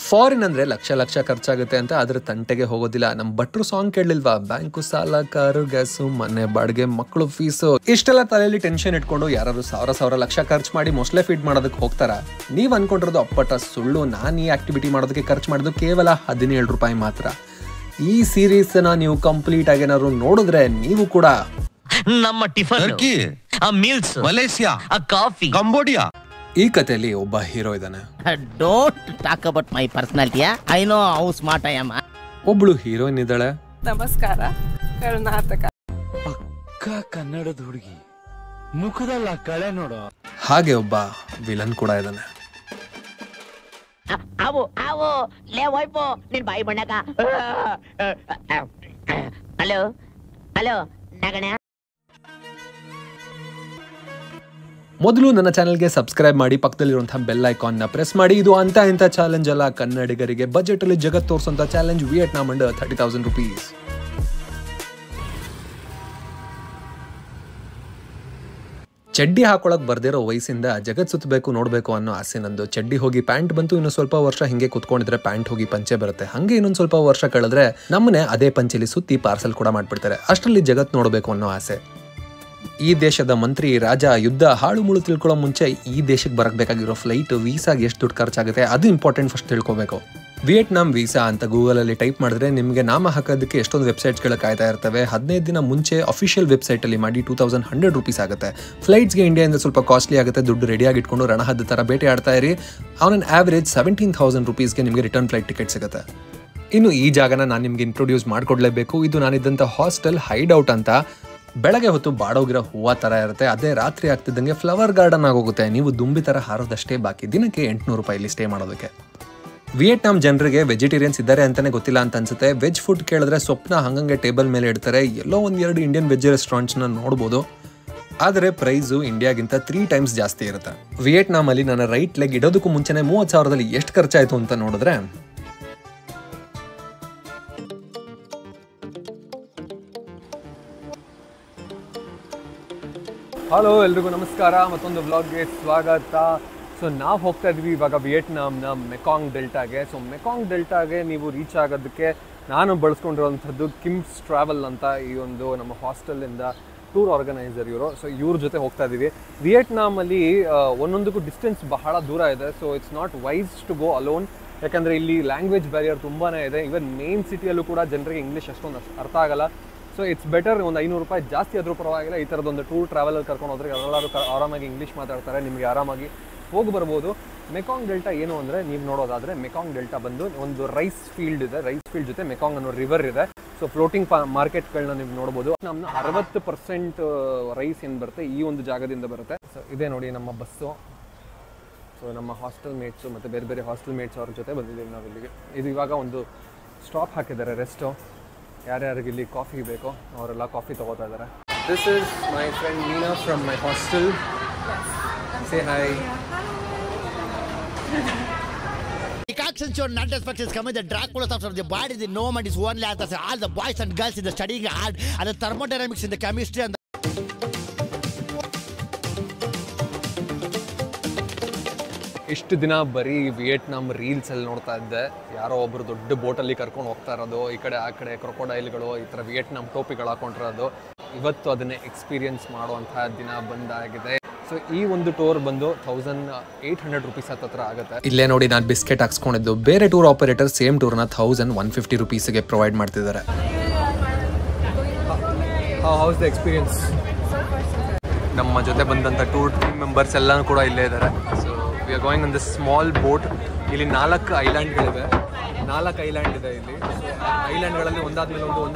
Foreign ಅಂದ್ರೆ ಲಕ್ಷ ಲಕ್ಷ ಖರ್ಚಾಗುತ್ತೆ ಅಂತ ಅದ್ರ ತಂಟೆಗೆ ಹೋಗೋದಿಲ್ಲ. ನಮ್ ಭಟ್ರು ಸಾಂಗ್ ಕೇಳಲಿಲ್ವಾ, ಬ್ಯಾಂಕು ಸಾಲ, ಕಾರು, ಗ್ಯಾಸು, ಮನೆ ಬಾಡಿಗೆ, ಮಕ್ಕಳು ಫೀಸು, ಇಷ್ಟೆಲ್ಲ ತಲೆಯಲ್ಲಿ ಟೆನ್ಷನ್ ಇಟ್ಕೊಂಡು ಯಾರು ಸಾವಿರ ಲಕ್ಷ ಖರ್ಚು ಮಾಡಿ ಮೊಸಳೆ ಫೀಡ್ ಮಾಡೋದಕ್ಕೆ ಹೋಗ್ತಾರ? ನೀವ್ ಅನ್ಕೊಂಡಿರೋದು ಅಪ್ಪಟ ಸುಳ್ಳು. ನಾನು ಈ ಆಕ್ಟಿವಿಟಿ ಮಾಡೋದಕ್ಕೆ ಖರ್ಚು ಮಾಡೋದು ಕೇವಲ 17 ರೂಪಾಯಿ ಮಾತ್ರ. ಈ ಸೀರೀಸ್ ನ ನೀವು ಕಂಪ್ಲೀಟ್ ಆಗಿ ಏನಾದ್ರು ನೋಡಿದ್ರೆ ನೀವು ಕೂಡ ನಮ್ಮ tiffin, meals, Malaysia, coffee, Cambodia. ಈ ಕಥೆಯಲ್ಲಿ ಒಬ್ಬ ಹೀರೋ ಇದ್ದಾನೆ. Don't talk about my personality. I know how smart I am. ಒಬ್ಳು ಹೀರೋಯಿನ್ ಇದ್ದಾಳೆ. ನಮಸ್ಕಾರ, ಕರ್ನಾಟಕ. ಪಕ್ಕ ಕನ್ನಡದ ಹುಡುಗಿ, ಮುಖದಲ್ಲ ಕಳೆ ನೋಡು. ಹಾಗೆ ಒಬ್ಬ ವಿಲನ್ ಕೂಡ ಇದ್ದಾನೆ. ಬಾಯಿ ಬಣ್ಣಕ. Hello hello ನಗಣ. ಮೊದಲು ನನ್ನ ಚಾನೆಲ್ಗೆ ಸಬ್ಸ್ಕ್ರೈಬ್ ಮಾಡಿ, ಪಕ್ಕದಲ್ಲಿರುವಂತಹ ಬೆಲ್ ಐಕಾನ್ನ ಪ್ರೆಸ್ ಮಾಡಿ. ಇದು ಅಂತ ಇಂಥ ಚಾಲೆಂಜ್ ಅಲ್ಲ, ಕನ್ನಡಿಗರಿಗೆ ಬಜೆಟ್ ಅಲ್ಲಿ ಜಗತ್ ತೋರಿಸುವಂತ ಚಾಲೆಂಜ್. Vietnam under 30,000 rupees. ಚಡ್ಡಿ ಹಾಕೊಳಕ್ ಬರ್ದಿರೋ ವಯಸ್ಸಿಂದ ಜಗತ್ ಸುತ್ತಬೇಕು ನೋಡ್ಬೇಕು ಅನ್ನೋ ಆಸೆ ನಂದು. ಚಡ್ಡಿ ಹೋಗಿ ಪ್ಯಾಂಟ್ ಬಂತು, ಇನ್ನು ಸ್ವಲ್ಪ ವರ್ಷ ಹಿಂಗೆ ಕುತ್ಕೊಂಡಿದ್ರೆ ಪ್ಯಾಂಟ್ ಹೋಗಿ ಪಂಚೆ ಬರುತ್ತೆ. ಹಂಗೆ ಇನ್ನೊಂದು ಸ್ವಲ್ಪ ವರ್ಷ ಕಳೆದ್ರೆ ನಮ್ಮನೆ ಅದೇ ಪಂಚೆಲಿ ಸುತ್ತಿ ಪಾರ್ಸಲ್ ಕೂಡ ಮಾಡ್ಬಿಡ್ತಾರೆ. ಅಷ್ಟರಲ್ಲಿ ಜಗತ್ ನೋಡ್ಬೇಕು ಅನ್ನೋ ಆಸೆ. ಈ ದೇಶದ ಮಂತ್ರಿ, ರಾಜ, ಯುದ್ಧ, ಹಾಳು ಮುಳು ತಿಳ್ಕೊಳ್ಳೋ ಮುಂಚೆ ಈ ದೇಶಕ್ಕೆ ಬರಬೇಕಾಗಿರೋ ಫ್ಲೈಟ್, ವೀಸಾಗೆ ಎಷ್ಟು ದುಡ್ಡು ಖರ್ಚಾಗುತ್ತೆ ಅದು ಇಂಪಾರ್ಟೆಂಟ್ ಫಸ್ಟ್ ತಿಳ್ಕೊಬೇಕು. ವಿಯೆಟ್ನಾಂ ವೀಸಾ ಅಂತ ಗೂಗಲಲ್ಲಿ ಟೈಪ್ ಮಾಡಿದ್ರೆ ನಿಮಗೆ ನಾಮ ಹಾಕೋದಕ್ಕೆ ಎಷ್ಟೊಂದು ವೆಬ್ಸೈಟ್ಸ್ಗಳು ಕಾಯ್ತಾ ಇರ್ತವೆ. 15 ದಿನ ಮುಂಚೆ ಅಫಿಷಿಯಲ್ ವೆಬ್ಸೈಟಲ್ಲಿ ಮಾಡಿ 2100 rupees ಆಗುತ್ತೆ. ಫ್ಲೈಟ್ಸ್ಗೆ ಇಂಡಿಯಾದಿಂದ ಸ್ವಲ್ಪ ಕಾಸ್ಟ್ಲಿ ಆಗುತ್ತೆ. ದುಡ್ಡು ರೆಡಿಯಾಗಿ ಇಟ್ಕೊಂಡು ರಣಹದ್ದ ಥರ ಬೇಟೆ ಆಡ್ತಾ ಇರಿ. ಆನ್ ಆವ್ರೇಜ್ 17,000 rupeesಗೆ ನಿಮಗೆ ರಿಟರ್ನ್ ಫ್ಲೈಟ್ ಟಿಕೆಟ್ ಸಿಗುತ್ತೆ. ಇನ್ನು ಈ ಜಾಗನ ನಾನು ನಿಮ್ಗೆ ಇಂಟ್ರೊಡ್ಯೂಸ್ ಮಾಡ್ಕೊಡ್ಲೇಬೇಕು. ಇದು ನಾನಿದ್ದಂಥ ಹಾಸ್ಟೆಲ್ ಹೈಡ್ಔಟ್ ಅಂತ. ಬೆಳಗ್ಗೆ ಹೊತ್ತು ಬಾಡೋಗಿರೋ ಹೂವು ಥರ ಇರುತ್ತೆ, ಅದೇ ರಾತ್ರಿ ಆಗ್ತಿದ್ದಂಗೆ ಫ್ಲವರ್ ಗಾರ್ಡನ್ ಆಗೋಗುತ್ತೆ. ನೀವು ದುಂಬಿ ಥರ ಹಾರೋದಷ್ಟೇ ಬಾಕಿ. ದಿನಕ್ಕೆ 800 ರೂಪಾಯಿ ಸ್ಟೇ ಮಾಡೋದಕ್ಕೆ. ವಿಯೆಟ್ನಾಂ ಜನರಿಗೆ ವೆಜಿಟೇರಿಯನ್ಸ್ ಇದ್ದಾರೆ ಅಂತಾನೆ ಗೊತ್ತಿಲ್ಲ ಅಂತ ಅನ್ಸುತ್ತೆ. ವೆಜ್ ಫುಡ್ ಕೇಳಿದ್ರೆ ಸೊಪ್ಪನ್ನ ಹಂಗಂಗೆ ಟೇಬಲ್ ಮೇಲೆ ಇಡ್ತಾರೆ. ಎಲ್ಲೋ 1-2 ಇಂಡಿಯನ್ ವೆಜ್ ರೆಸ್ಟೋರೆಂಟ್ಸ್ನ ನೋಡ್ಬೋದು, ಆದರೆ ಪ್ರೈಸು ಇಂಡಿಯಾಗಿಂತ 3 times ಜಾಸ್ತಿ ಇರುತ್ತೆ. ವಿಯೆಟ್ನಾಮಲ್ಲಿ ನನ್ನ ರೈಟ್ ಲೆಗ್ ಇಡೋದಕ್ಕೂ ಮುಂಚೆನೆ 30,000ದಲ್ಲಿ ಎಷ್ಟು ಖರ್ಚಾಯಿತು ಅಂತ ನೋಡಿದ್ರೆ, ಹಲೋ ಎಲ್ರಿಗೂ ನಮಸ್ಕಾರ, ಮತ್ತೊಂದು ವ್ಲಾಗ್ಗೆ ಸ್ವಾಗತ. ಸೊ ನಾವು ಹೋಗ್ತಾ ಇದ್ವಿ ಇವಾಗ ವಿಯೆಟ್ನಾಂನ ಮೆಕಾಂಗ್ ಡೆಲ್ಟಾಗೆ. ಸೊ ಮೆಕಾಂಗ್ ಡೆಲ್ಟಾಗೆ ನೀವು ರೀಚ್ ಆಗೋದಕ್ಕೆ ನಾನು ಬಳಸ್ಕೊಂಡಿರೋವಂಥದ್ದು ಕಿಮ್ಸ್ ಟ್ರಾವೆಲ್ ಅಂತ ಈ ಒಂದು ನಮ್ಮ ಹಾಸ್ಟೆಲಿಂದ ಟೂರ್ ಆರ್ಗನೈಸರ್ ಇವರು. ಸೊ ಇವ್ರ ಜೊತೆ ಹೋಗ್ತಾ ಇದ್ದೀವಿ. ವಿಯೆಟ್ನಾಮಲ್ಲಿ ಒಂದೊಂದಕ್ಕೂ ಡಿಸ್ಟೆನ್ಸ್ ಬಹಳ ದೂರ ಇದೆ. So it's not wise to go alone, ಯಾಕಂದರೆ ಇಲ್ಲಿ ಲ್ಯಾಂಗ್ವೇಜ್ ಬ್ಯಾರಿಯರ್ ತುಂಬಾ ಇದೆ. ಇವನ್ ಮೇನ್ ಸಿಟಿಯಲ್ಲೂ ಕೂಡ ಜನರಿಗೆ ಇಂಗ್ಲೀಷ್ ಅಷ್ಟೊಂದು ಅರ್ಥ ಆಗಲ್ಲ. ಸೊ ಇಟ್ಸ್ ಬೆಟರ್ ಒಂದು 500 ರೂಪಾಯಿ ಜಾಸ್ತಿ ಆದರೂ ಪರವಾಗಿಲ್ಲ, ಈ ಥರದೊಂದು ಟೂರ್ ಟ್ರಾವೆಲಲ್ಲಿ ಕರ್ಕೊಂಡು ಹೋದ್ರೆ ಎಲ್ಲರೂ ಆರಾಮಾಗಿ ಇಂಗ್ಲೀಷ್ ಮಾತಾಡ್ತಾರೆ, ನಿಮಗೆ ಆರಾಮಾಗಿ ಹೋಗಿ ಬರ್ಬೋದು. ಮೆಕಾಂಗ್ ಡೆಲ್ಟಾ ಏನು ಅಂದರೆ, ನೀವು ನೋಡೋದಾದರೆ ಮೆಕಾಂಗ್ ಡೆಲ್ಟಾ ಬಂದು ಒಂದು ರೈಸ್ ಫೀಲ್ಡ್ ಇದೆ. ರೈಸ್ ಫೀಲ್ಡ್ ಜೊತೆ ಮೆಕಾಂಗ್ ಅನ್ನೋ ರಿವರ್ ಇದೆ. ಸೊ ಫ್ಲೋಟಿಂಗ್ ಮಾರ್ಕೆಟ್ಗಳನ್ನ ನೀವು ನೋಡ್ಬೋದು. ನಮ್ಮ 60% ರೈಸ್ ಏನು ಬರುತ್ತೆ ಈ ಒಂದು ಜಾಗದಿಂದ ಬರುತ್ತೆ. ಸೊ ಇದೇ ನೋಡಿ ನಮ್ಮ ಬಸ್ಸು. ಸೊ ನಮ್ಮ ಹಾಸ್ಟೆಲ್ ಮೇಟ್ಸು ಮತ್ತು ಬೇರೆ ಬೇರೆ ಹಾಸ್ಟೆಲ್ ಮೇಟ್ಸ್ ಅವ್ರ ಜೊತೆ ಬಂದಿದ್ದೀವಿ ನಾವು ಇಲ್ಲಿಗೆ. ಇದು ಇವಾಗ ಒಂದು ಸ್ಟಾಪ್ ಹಾಕಿದ್ದಾರೆ, ರೆಸ್ಟು. ಯಾರ್ಯಾರಿಗೆ ಇಲ್ಲಿ ಕಾಫಿ ಬೇಕೋ ಅವರೆಲ್ಲ ಕಾಫಿ ತಗೋತಾ ಇದ್ದಾರೆ. This is my friend Meena from my hostel. Say hi. Action show not expected is coming. The Dracula stuff of the body, the gnome is only as all the boys and girls in the studying hard and the thermodynamics in the chemistry and ಇಷ್ಟು ದಿನ ಬರೀ Vietnam ರೀಲ್ಸಲ್ಲಿ ನೋಡ್ತಾ ಇದ್ದೆ. ಯಾರೋ ಒಬ್ಬರು ದೊಡ್ಡ ಬೋಟಲ್ಲಿ ಕರ್ಕೊಂಡು ಹೋಗ್ತಾ ಇರೋದು, ಈ ಕಡೆ ಆ ಕಡೆ ಕ್ರೊಕೊಡೈಲ್ಗಳು, ಈ ಥರ ವಿಯೆಟ್ನಾಂ ಟೋಪಿಗಳು ಹಾಕೊಂಡಿರೋದು. ಇವತ್ತು ಅದನ್ನೇ ಎಕ್ಸ್ಪೀರಿಯನ್ಸ್ ಮಾಡುವಂತಹ ದಿನ ಬಂದಾಗಿದೆ. ಸೊ ಈ ಒಂದು ಟೂರ್ ಬಂದು 1,800 rupees ಹತ್ರ ಆಗುತ್ತೆ. ಇಲ್ಲೇ ನೋಡಿ ನಾನು ಬಿಸ್ಕೆಟ್ ಹಾಕ್ಸ್ಕೊಂಡಿದ್ದು. ಬೇರೆ ಟೂರ್ ಆಪರೇಟರ್ ಸೇಮ್ ಟೂರ್ನ 1,150 rupeesಗೆ ಪ್ರೊವೈಡ್ ಮಾಡ್ತಿದ್ದಾರೆ. House the experience? ನಮ್ಮ ಜೊತೆ ಬಂದಂಥ ಟೂರ್ ಟೀಮ್ ಮೆಂಬರ್ಸ್ ಎಲ್ಲನೂ ಕೂಡ ಇಲ್ಲೇ ಇದ್ದಾರೆ. So we are going on this small boat. ಇಲ್ಲಿ 4 ಐಲ್ಯಾಂಡ್ಗಳಿವೆ. 4 ಐಲ್ಯಾಂಡ್ ಇದೆ ಇಲ್ಲಿ. ಐಲ್ಯಾಂಡ್ಗಳಲ್ಲಿ ಒಂದಾದ್ಮೇಲೆ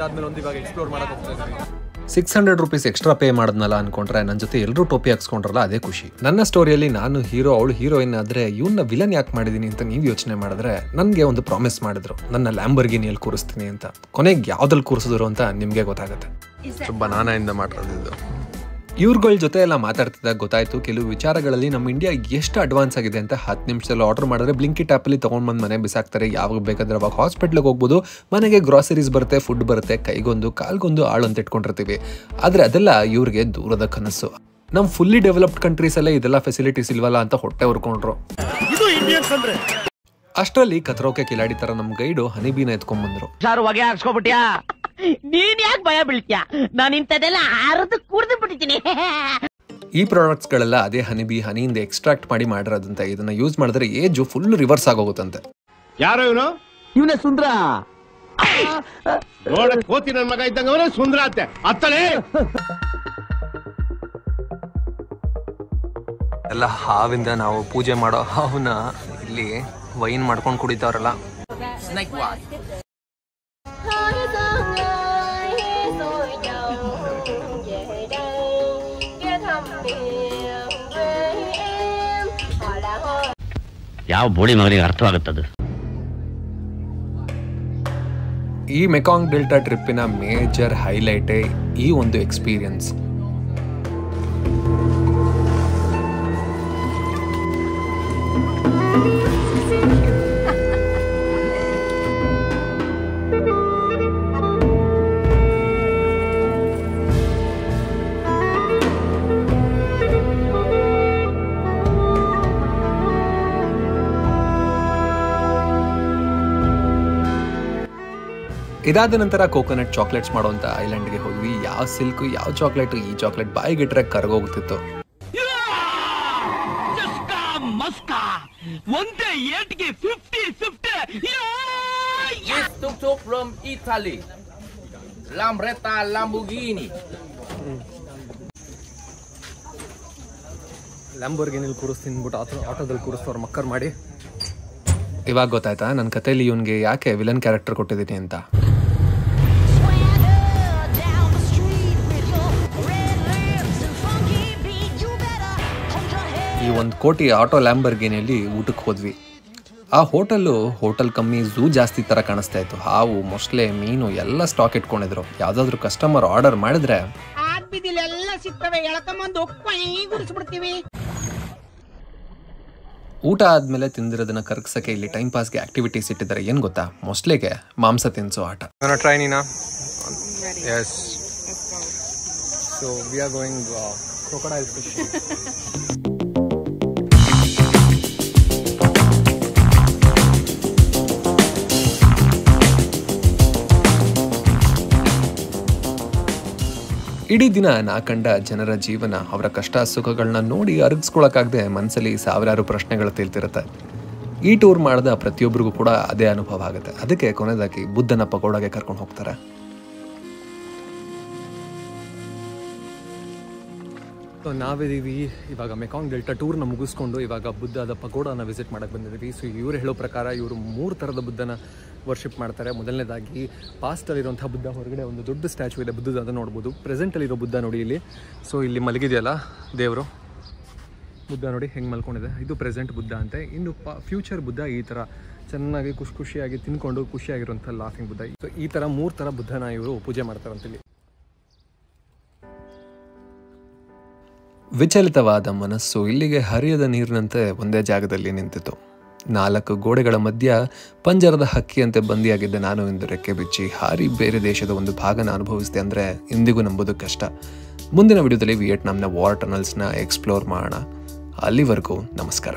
ಒಂದು ಇವಾಗ ಎಕ್ಸ್ಪ್ಲೋರ್ ಮಾಡಕ್ಕೆ ಹೋಗ್ತಾ ಇದ್ದೀವಿ. 600 rupees ಎಕ್ಸ್ಟ್ರಾ ಪೇ ಮಾಡಿದ್ನಲ್ಲ ಅನ್ಕೊಂಡ್ರೆ ನನ್ನ ಜೊತೆ ಎಲ್ಲರೂ ಟೋಪಿ ಹಾಕ್ಸ್ಕೊಂಡ್ರಲ್ಲ, ಅದೇ ಖುಷಿ. ನನ್ನ ಸ್ಟೋರಿಯಲ್ಲಿ ನಾನು ಹೀರೋ, ಅವಳು ಹೀರೋಯಿನ್ ಆದರೆ ಇವನ್ನ ವಿಲನ್ ಯಾಕೆ ಮಾಡಿದ್ದೀನಿ ಅಂತ ನೀವು ಯೋಚನೆ ಮಾಡಿದ್ರೆ, ನನಗೆ ಒಂದು ಪ್ರಾಮಿಸ್ ಮಾಡಿದ್ರು, ನನ್ನ ಲ್ಯಾಂಬರ್ಗಿನಿಯಲ್ಲಿ ಕೂರಿಸ್ತೀನಿ ಅಂತ. ಕೊನೆಗೆ ಯಾವ್ದಲ್ಲಿ ಕೂರಿಸಿದ್ರು ಅಂತ ನಿಮಗೆ ಗೊತ್ತಾಗುತ್ತೆ. ಬನಾನಾಯಿಂದ ಮಾಡಿರೋದು. ಇವ್ರುಗಳ ಜೊತೆ ಎಲ್ಲ ಮಾತಾಡ್ತಿದ್ದಾಗ ಗೊತ್ತಾಯ್ತು ಕೆಲವು ವಿಚಾರಗಳಲ್ಲಿ ನಮ್ಮ ಇಂಡಿಯಾ ಎಷ್ಟು ಅಡ್ವಾನ್ಸ್ ಆಗಿದೆ ಅಂತ. 10 ನಿಮಿಷದಲ್ಲಿ ಆರ್ಡರ್ ಮಾಡಿದ್ರೆ ಬ್ಲಿಂಕಿಟ್ ಆ್ಯಪಲ್ಲಿ ತೊಗೊಂಡ್ಬಂದು ಮನೆ ಬಿಸಾಕ್ತಾರೆ. ಯಾವಾಗ ಬೇಕಾದ್ರೆ ಅವಾಗ ಹಾಸ್ಪಿಟ್ಲಿಗೆ ಹೋಗ್ಬೋದು, ಮನೆಗೆ ಗ್ರಾಸರೀಸ್ ಬರುತ್ತೆ, ಫುಡ್ ಬರುತ್ತೆ, ಕೈಗೊಂದು ಕಾಲ್ಗೊಂದು ಆಳು ಅಂತ ಇಟ್ಕೊಂಡಿರ್ತೀವಿ. ಆದರೆ ಅದೆಲ್ಲ ಇವ್ರಿಗೆ ದೂರದ ಕನಸು. ನಮ್ಮ ಫುಲ್ಲಿ ಡೆವಲಪ್ಡ್ ಕಂಟ್ರೀಸಲ್ಲೇ ಇದೆಲ್ಲ ಫೆಸಿಲಿಟೀಸ್ ಇಲ್ವಲ್ಲ ಅಂತ ಹೊಟ್ಟೆ ಹುರ್ಕೊಂಡ್ರು. ಅಷ್ಟರಲ್ಲಿ ಕತ್ರೋಕೆ ಕಿಲಾಡಿ ತರ ನಮ್ ಗೈಡು ಹನಿಬೀನ ಎತ್ಕೊಂಡ್ಬಂದ್ರು. ನೀನ್ ಯಾಕೆ ಭಯ ಬೀಳ್ತೀಯ? ನಾನು ಇಂಥದೆಲ್ಲ ಅರ್ಧ ಕುಡ್ದು ಬಿಟ್ಟಿದ್ದೀನಿ. ಈ ಪ್ರಾಡಕ್ಟ್ಸ್ ಗಳೆಲ್ಲ ಅದೇ ಹನಿಬಿ ಹನಿಯಿಂದ ಎಕ್ಸ್ಟ್ರಾಕ್ಟ್ ಮಾಡಿ ಮಾಡಿರೋದಂತೆ. ಇದನ್ನ ಯೂಸ್ ಮಾಡಿದ್ರೆ ಏಜ್ ಫುಲ್ ರಿವರ್ಸ್ ಆಗೋಗುತ್ತಂತೆ. ಯಾರೋ ಇವನೇ ಸುಂದ್ರ. ನೋಡಕ್ ಕೋತಿ ನನ್ ಮಗ ಇದ್ದಂಗ ಅವನೇ ಸುಂದ್ರ ಅತ್ತೆ ಅತ್ತಲೇ. ಎಲ್ಲ ಹಾವಿಂದ ನಾವು ಪೂಜೆ ಮಾಡೋ ಹಾವನ್ನ ಇಲ್ಲಿ ವೈನ್ ಮಾಡ್ಕೊಂಡು ಕುಡಿತಾವ್ರಲ್ಲ. ಯಾವ ಬೋಳಿ ಮಗನಿಗೆ ಅರ್ಥವಾಗುತ್ತದು? ಈ ಮೆಕಾಂಗ್ ಡೆಲ್ಟಾ ಟ್ರಿಪ್ಪಿನ ಮೇಜರ್ ಹೈಲೈಟೇ ಈ ಒಂದು ಎಕ್ಸ್ಪೀರಿಯನ್ಸ್. ಇದಾದ ನಂತರ ಕೋಕೋನಟ್ ಚಾಕ್ಲೇಟ್ಸ್ ಮಾಡುವಂತ ಐಲ್ಯಾಂಡ್ಗೆ ಹೋದ್ವಿ. ಯಾವ ಸಿಲ್ಕ್ ಯಾವ ಚಾಕ್ಲೇಟ್, ಈ ಚಾಕ್ಲೇಟ್ ಬಾಯಿಗಿಟ್ರೆ ಕರಗೋಗ್ತಿತ್ತು. ಲ್ಯಾಂಬೋರ್ಗಿನಿಲ್ ಕೂರಿಸ್ತೀನಿ ಬಿಟ್ಟು ಆಟೋದಲ್ಲಿ ಕೂರಿಸ್ತವ್ರ ಮಕ್ಕರ್ ಮಾಡಿ. ಇವಾಗ ಗೊತ್ತಾಯ್ತಾ ನನ್ನ ಕಥೆಯಲ್ಲಿ ಇವನ್ಗೆ ಯಾಕೆ ವಿಲನ್ ಕ್ಯಾರೆಕ್ಟರ್ ಕೊಟ್ಟಿದ್ದೀನಿ ಅಂತ. ಈ 1 ಕೋಟಿ ಆಟೋ ಲ್ಯಾಂಬೋರ್ಗಿನಿಯಲ್ಲಿ ಊಟಕ್ಕೆ ಹೋದ್ವಿ. ಆ ಹೋಟೆಲ್ ಕಮ್ಮಿ ಝೂ ಜಾಸ್ತಿ ತರ ಕಾಣಿಸ್ತಾ ಇತ್ತು. ಹಾವು, ಮೊಸಳೆ, ಮೀನು ಎಲ್ಲ ಸ್ಟಾಕ್ ಇಟ್ಕೊಂಡಿದ್ರು. ಯಾವ್ದಾದ್ರು ಕಸ್ಟಮರ್ ಆರ್ಡರ್ ಮಾಡಿದ್ರೆ ಊಟ ಆದ್ಮೇಲೆ ತಿಂದಿರೋದನ್ನ ಕರಗಿಸಕ್ಕೆ ಇಲ್ಲಿ ಟೈಮ್ ಪಾಸ್ಗೆ ಆಕ್ಟಿವಿಟೀಸ್ ಇಟ್ಟಿದ್ದಾರೆ. ಏನ್ ಗೊತ್ತಾ, ಮೊಸಳೆಗೆ ಮಾಂಸ ತಿನ್ಸೋ ಆಟ. ಟ್ರೈ ನೀನಾ? Yes. So we are going crocodile fishing. ಇಡೀ ದಿನ ನಾ ಕಂಡ ಜನರ ಜೀವನ, ಅವರ ಕಷ್ಟ ಸುಖಗಳನ್ನ ನೋಡಿ ಅರಗಿಸ್ಕೊಳಕ್ಕಾಗದೆ ಮನಸ್ಸಲ್ಲಿ ಸಾವಿರಾರು ಪ್ರಶ್ನೆಗಳು ತೇಲ್ತಿರುತ್ತೆ. ಈ ಟೂರ್ ಮಾಡಿದ ಪ್ರತಿಯೊಬ್ಬರಿಗೂ ಕೂಡ ಅದೇ ಅನುಭವ ಆಗುತ್ತೆ. ಅದಕ್ಕೆ ಕೊನೆಯದಾಗಿ ಬುದ್ಧನ ಪಗೋಡಾಗೆ ಕರ್ಕೊಂಡು ಹೋಗ್ತಾರೆ. ನಾವಿದ್ದೀವಿ ಇವಾಗ ಮೆಕಾಂಗ್ ಡೆಲ್ಟಾ ಟೂರ್ನ ಮುಗಿಸ್ಕೊಂಡು ಇವಾಗ ಬುದ್ಧದ ಪಗೋಡಾನ ವಿಸಿಟ್ ಮಾಡಕ್ಕೆ ಬಂದಿದ್ದೀವಿ. ಸೊ ಇವ್ರು ಹೇಳೋ ಪ್ರಕಾರ ಇವರು 3 ಥರದ ಬುದ್ಧನ ವರ್ಷಿಪ್ ಮಾಡ್ತಾರೆ. ಮೊದಲನೇದಾಗಿ ಪಾಸ್ಟಲ್ಲಿರುವಂಥ ಬುದ್ಧ ಹೊರಗಡೆ ಒಂದು ದೊಡ್ಡ ಸ್ಟ್ಯಾಚು ಇದೆ ಬುದ್ಧದ, ಅದನ್ನು ನೋಡ್ಬೋದು. ಪ್ರೆಸೆಂಟಲ್ಲಿರೋ ಬುದ್ಧ ನೋಡಿ ಇಲ್ಲಿ. ಸೊ ಇಲ್ಲಿ ಮಲಗಿದೆಯಲ್ಲ ದೇವರು, ಬುದ್ಧ ನೋಡಿ ಹೆಂಗೆ ಮಲ್ಕೊಂಡಿದೆ, ಇದು ಪ್ರೆಸೆಂಟ್ ಬುದ್ಧ ಅಂತೆ. ಇನ್ನು ಫ್ಯೂಚರ್ ಬುದ್ಧ ಈ ಥರ ಚೆನ್ನಾಗಿ ಖುಷಿಯಾಗಿ ತಿನ್ಕೊಂಡು ಖುಷಿಯಾಗಿರುವಂಥ ಲಾಫಿಂಗ್ ಬುದ್ಧ. ಸೊ ಈ ಥರ 3 ಥರ ಬುದ್ಧನ ಇವರು ಪೂಜೆ ಮಾಡ್ತಾರಂತಿಲ್ಲಿ. ವಿಚಲಿತವಾದ ಮನಸ್ಸು ಇಲ್ಲಿಗೆ ಹರಿಯದ ನೀರಿನಂತೆ ಒಂದೇ ಜಾಗದಲ್ಲಿ ನಿಂತಿತು. 4 ಗೋಡೆಗಳ ಮಧ್ಯ ಪಂಜರದ ಹಕ್ಕಿಯಂತೆ ಬಂದಿಯಾಗಿದ್ದ ನಾನು ಇಂದು ರೆಕ್ಕೆ ಬಿಚ್ಚಿ ಹಾರಿ ಬೇರೆ ದೇಶದ ಒಂದು ಭಾಗನ ಅನುಭವಿಸಿದೆ ಅಂದರೆ ಇಂದಿಗೂ ನಂಬೋದು ಕಷ್ಟ. ಮುಂದಿನ ವಿಡಿಯೋದಲ್ಲಿ ವಿಯೆಟ್ನಾಂನ ವಾರ್ ಟನಲ್ಸ್ನ ಎಕ್ಸ್ಪ್ಲೋರ್ ಮಾಡೋಣ. ಅಲ್ಲಿವರೆಗೂ ನಮಸ್ಕಾರ.